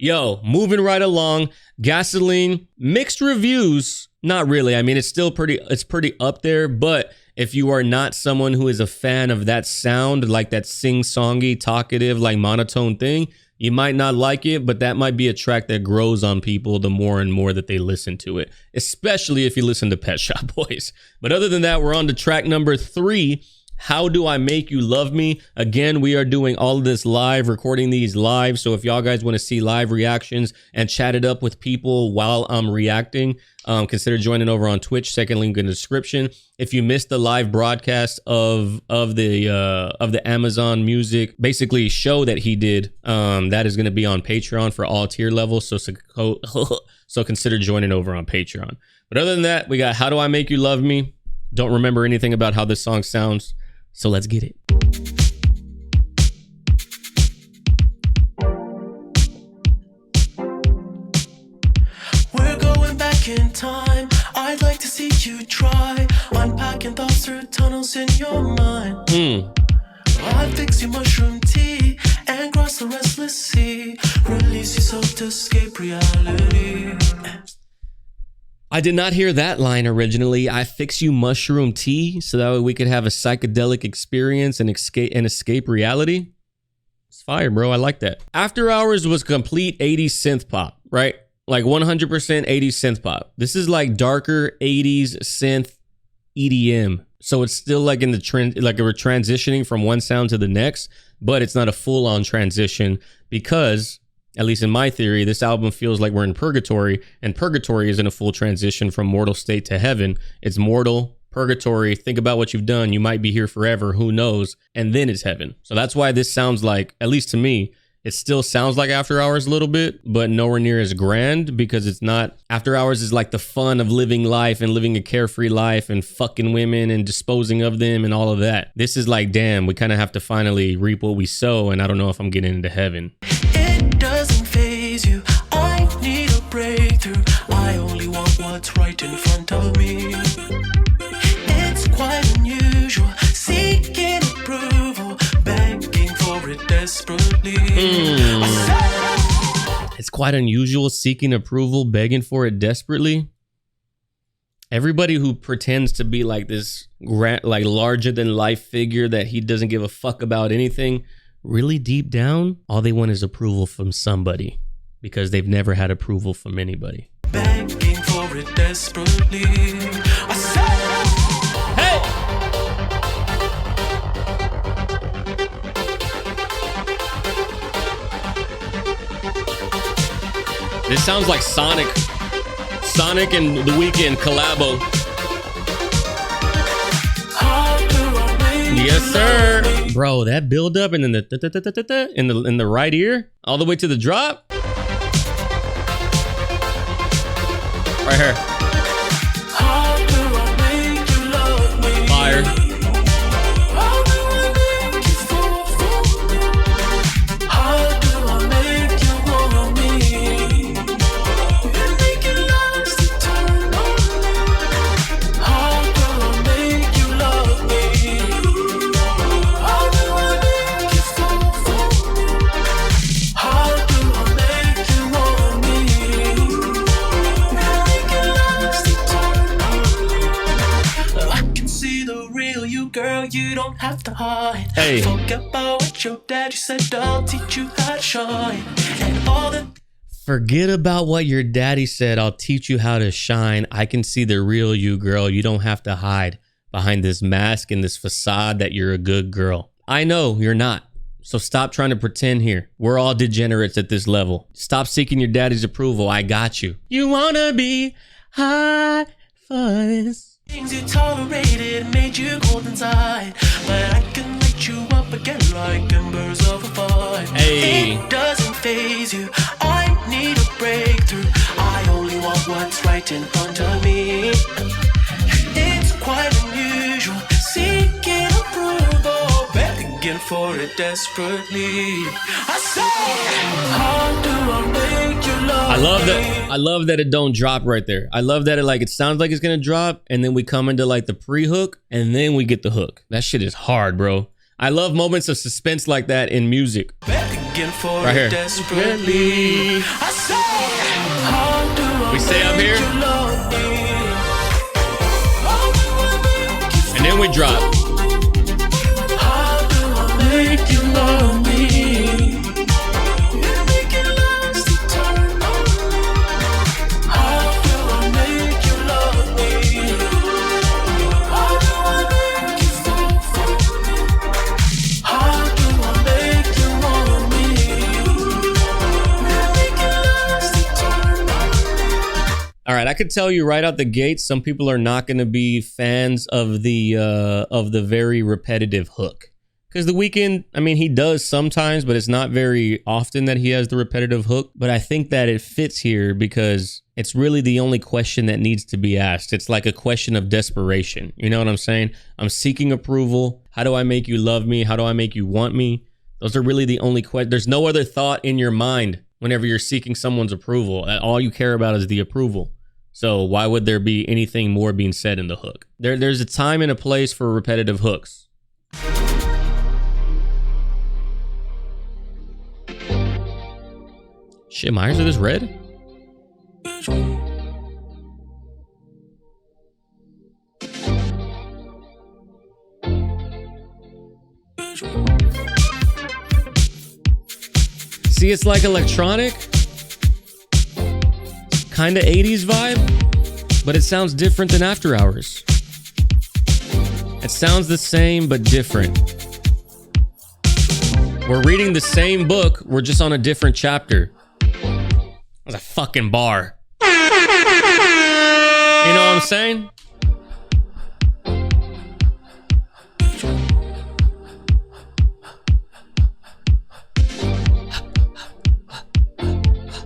Yo, moving right along. Gasoline, mixed reviews. Not really. I mean, it's pretty up there, but if you are not someone who is a fan of that sound, like that sing-songy, talkative, like monotone thing, you might not like it, but that might be a track that grows on people the more and more that they listen to it, especially if you listen to Pet Shop Boys. But other than that, we're on to track number 3. How Do I Make You Love Me? Again, we are doing all of this live, recording these live. So if y'all guys want to see live reactions and chat it up with people while I'm reacting, consider joining over on Twitch. Second link in the description. If you missed the live broadcast of the Amazon Music basically show that he did, that is going to be on Patreon for all tier levels. So consider joining over on Patreon. But other than that, we got How Do I Make You Love Me? Don't remember anything about how this song sounds. So let's get it. We're going back in time. I'd like to see you try unpacking thoughts through tunnels in your mind. I'd fix your mushroom tea and cross the restless sea. Release yourself to escape reality. I did not hear that line originally. I fix you mushroom tea so that way we could have a psychedelic experience and escape reality. It's fire, bro. I like that. After Hours was complete 80s synth pop, right? Like 100% 80s synth pop. This is like darker 80s synth EDM. So it's still like in the trend, like we're transitioning from one sound to the next, but it's not a full-on transition because, at least in my theory, this album feels like we're in purgatory, and purgatory isn't a full transition from mortal state to heaven. It's mortal, purgatory, think about what you've done, you might be here forever, who knows, and then it's heaven. So that's why this sounds like, at least to me, it still sounds like After Hours a little bit, but nowhere near as grand, because it's not, After Hours is like the fun of living life and living a carefree life and fucking women and disposing of them and all of that. This is like, damn, we kind of have to finally reap what we sow, and I don't know if I'm getting into heaven. It doesn't faze you. I need a breakthrough. I only want what's right in front of me. It's quite unusual, seeking approval, begging for it desperately. It's quite unusual, seeking approval, begging for it desperately. Everybody who pretends to be like this like larger than life figure that he doesn't give a fuck about anything, really deep down, all they want is approval from somebody because they've never had approval from anybody. Begging for it desperately. Hey! This sounds like Sonic and The Weeknd collabo. Yes, sir. Bro, that build up and then the in the right ear all the way to the drop. Right here. Fire. You don't have to hide. Hey. Forget about what your daddy said. I'll teach you how to shine. And all the Forget about what your daddy said. I'll teach you how to shine. I can see the real you, girl. You don't have to hide behind this mask and this facade that you're a good girl. I know you're not. So stop trying to pretend here. We're all degenerates at this level. Stop seeking your daddy's approval. I got you. You wanna be hot for this. things you tolerated made you cold inside, but I can light you up again like embers of a fire. Hey. It doesn't faze you. I need a breakthrough. I only want what's right in front of me. It's quite unusual, seeking approval, begging for it desperately. I say, how do I make you love I love me? that. I love that it don't drop right there. I love that it sounds like it's gonna drop, and then we come into like the pre-hook, and then we get the hook. That shit is hard, bro. I love moments of suspense like that in music. Begging begging for Right it here. desperately. I say, how do I We stay up make here. you love me? How do I make you And then we drop. How do I make you love me? Make it last eternally. How do I make you love me? How do I make you fall for me? How do I make you want me? Make it last eternally. All right, I could tell you right out the gate, some people are not going to be fans of the very repetitive hook. Because The Weeknd, I mean, he does sometimes, but it's not very often that he has the repetitive hook. But I think that it fits here because it's really the only question that needs to be asked. It's like a question of desperation. You know what I'm saying? I'm seeking approval. How do I make you love me? How do I make you want me? Those are really the only questions. There's no other thought in your mind whenever you're seeking someone's approval. All you care about is the approval. So why would there be anything more being said in the hook? There's a time and a place for repetitive hooks. Shit, my eyes are this red? See, it's like electronic. Kind of 80s vibe, but it sounds different than After Hours. It sounds the same, but different. We're reading the same book, we're just on a different chapter. That's a fucking bar. You know what I'm saying?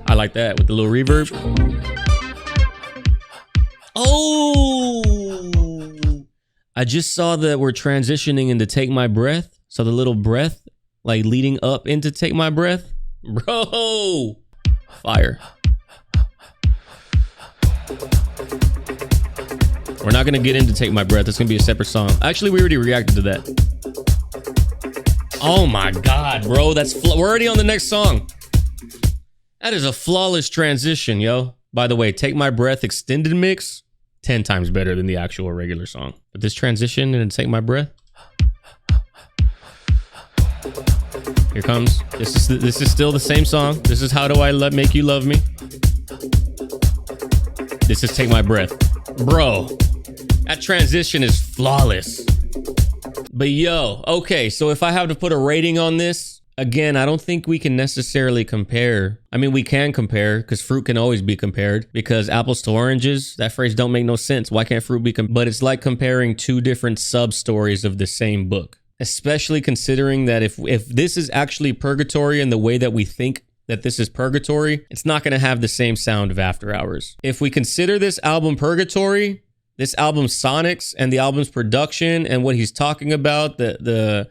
I like that with the little reverb. Oh! I just saw that we're transitioning into Take My Breath. So the little breath, like leading up into Take My Breath. Bro! Fire. We're not going to get into Take My Breath. It's going to be a separate song. Actually, we already reacted to that. Oh my God, bro. We're already on the next song. That is a flawless transition, yo. By the way, Take My Breath extended mix, 10 times better than the actual regular song. But this transition and Take My Breath. Here comes. This is still the same song. This is How Do I Make You Love Me. This is Take My Breath. Bro, that transition is flawless. But yo, okay, so if I have to put a rating on this, again, I don't think we can necessarily compare. I mean, we can compare because fruit can always be compared because apples to oranges, that phrase don't make no sense. Why can't fruit be but it's like comparing two different sub-stories of the same book, especially considering that if this is actually purgatory in the way that we think that this is purgatory, it's not going to have the same sound of After Hours. If we consider this album purgatory, this album's sonics and the album's production and what he's talking about, the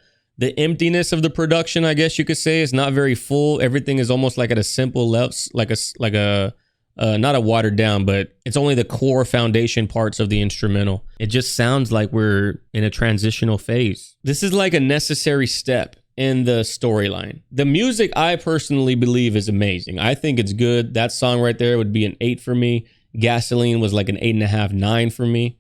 emptiness of the production, I guess you could say, is not very full. Everything is almost like at a simple level, like a not a watered down, but it's only the core foundation parts of the instrumental. It just sounds like we're in a transitional phase. This is like a necessary step in the storyline. The music, I personally believe, is amazing. I think it's good. That song right there would be an 8 for me. Gasoline was like an 8.5, 9 for me.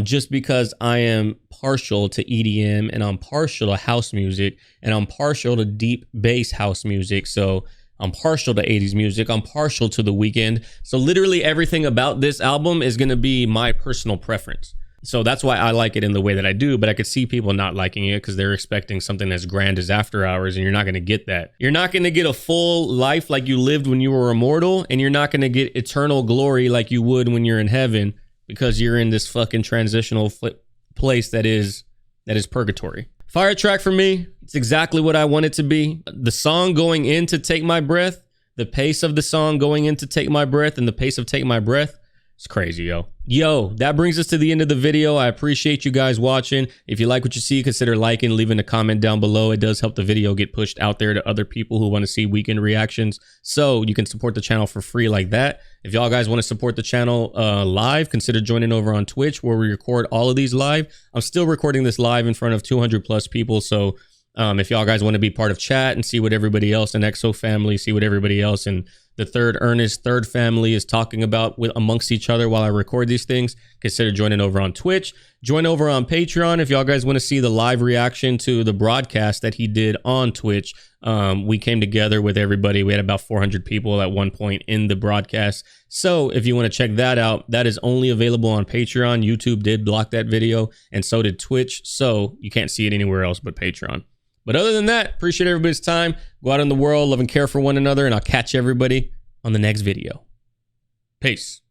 Just because I am partial to EDM and I'm partial to house music and I'm partial to deep bass house music. So I'm partial to 80s music. I'm partial to The Weeknd. So literally everything about this album is going to be my personal preference. So that's why I like it in the way that I do, but I could see people not liking it because they're expecting something as grand as After Hours, and you're not going to get that. You're not going to get a full life like you lived when you were immortal, and you're not going to get eternal glory like you would when you're in heaven because you're in this fucking transitional place that is purgatory. Fire track for me. It's exactly what I want it to be. The song going into Take My Breath, the pace of the song going into Take My Breath, and the pace of Take My Breath, it's crazy, yo. Yo, that brings us to the end of the video. I appreciate you guys watching. If you like what you see, consider liking, leaving a comment down below. It does help the video get pushed out there to other people who want to see Weeknd reactions. So you can support the channel for free like that. If y'all guys want to support the channel live, consider joining over on Twitch where we record all of these live. I'm still recording this live in front of 200 plus people. So If y'all guys want to be part of chat and see what everybody else in EXO family, see what everybody else in the Third Ernest Third family is talking about amongst each other while I record these things, consider joining over on Twitch. Join over on Patreon if y'all guys want to see the live reaction to the broadcast that he did on Twitch. We came together with everybody. We had about 400 people at one point in the broadcast. So if you want to check that out, that is only available on Patreon. YouTube did block that video, and so did Twitch. So you can't see it anywhere else but Patreon. But other than that, appreciate everybody's time. Go out in the world, love and care for one another, and I'll catch everybody on the next video. Peace.